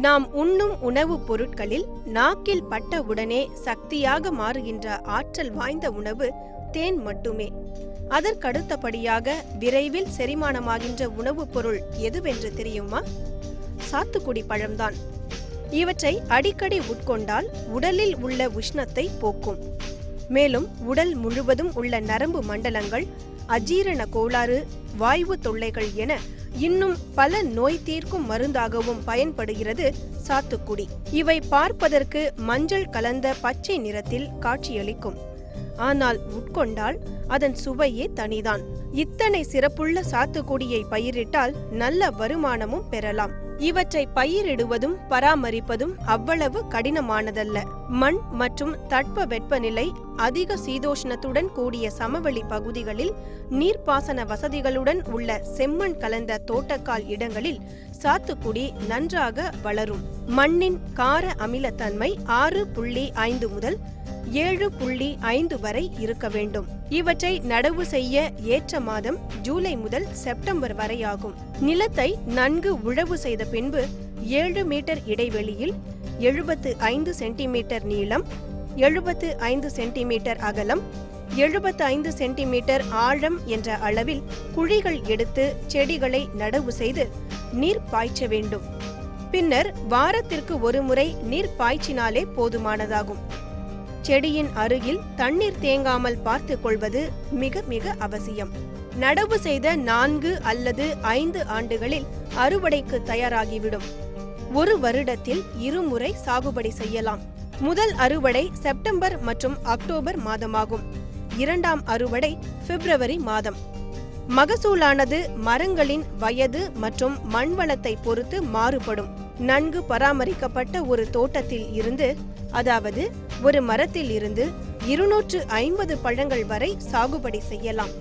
நாம் உண்ணும் உணவுப் பொருட்களில் நாக்கில் பட்ட உடனே சக்தியாக மாறுகின்ற ஆற்றல் வாய்ந்த உணவு தேன் மட்டுமே. அதற்கடுத்தபடியாக விரைவில் செரிமானமாகின்ற உணவுப் பொருள் எதுவென்று தெரியுமா? சாத்துக்குடி பழம்தான். இவற்றை அடிக்கடி உட்கொண்டால் உடலில் உள்ள உஷ்ணத்தை போக்கும். மேலும் உடல் முழுவதும் உள்ள நரம்பு மண்டலங்கள், அஜீரண கோளாறு, வாய்வு தொல்லைகள் என இன்னும் பல நோய் தீர்க்கும் மருந்தாகவும் பயன்படுகிறது சாத்துக்குடி. இவை பார்ப்பதற்கு மஞ்சள் கலந்த பச்சை நிறத்தில் காட்சியளிக்கும். ஆனால் உட்கொண்டால் அதன் சுவையே தனிதான். இத்தனை சிறப்புள்ள சாத்துக்குடியை பயிரிட்டால் நல்ல வருமானமும் பெறலாம். இவற்றை பயிரிடுவதும் பராமரிப்பதும் அவ்வளவு கடினமானதல்ல. மண் மற்றும் தட்ப வெப்பநிலை அதிக சீதோஷ்ணத்துடன் கூடிய சமவெளி பகுதிகளில் நீர்ப்பாசன வசதிகளுடன் உள்ள செம்மண் கலந்த தோட்டக்கால் இடங்களில் சாத்துக்குடி நன்றாக வளரும். மண்ணின் கார அமிலத்தன்மை 6.5 முதல் 7.5 வரை இருக்க வேண்டும். இவற்றை நடவு செய்ய ஏற்ற மாதம் ஜூலை முதல் செப்டம்பர் வரை ஆகும். நிலத்தை நன்கு உழவு செய்த பின்பு 7 மீட்டர் இடைவெளியில் 75 சென்டிமீட்டர் நீளம், 75 சென்டிமீட்டர் அகலம், 75 சென்டிமீட்டர் ஆழம் என்ற அளவில் குழிகள் எடுத்து செடிகளை நடவு செய்து நீர் பாய்ச்ச வேண்டும். பின்னர் வாரத்திற்கு ஒரு முறை நீர் பாய்ச்சினாலே போதுமானதாகும். செடியின் அருகில் தண்ணீர் தேங்காமல் பார்த்துக் கொள்வது மிக மிக அவசியம். நடவு செய்த 4 அல்லது 5 ஆண்டுகளில் அறுவடைக்கு தயாராகிவிடும். ஒரு வருடத்தில் 2 முறை சாகுபடி செய்யலாம். முதல் அறுவடை செப்டம்பர் மற்றும் அக்டோபர் மாதமாகும். 2ஆம் அறுவடை பிப்ரவரி மாதம். மகசூலானது மரங்களின் வயது மற்றும் மண்வளத்தை பொறுத்து மாறுபடும். நன்கு பராமரிக்கப்பட்ட ஒரு தோட்டத்தில் இருந்து, அதாவது ஒரு மரத்தில் இருந்து 250 பழங்கள் வரை சாகுபடி செய்யலாம்.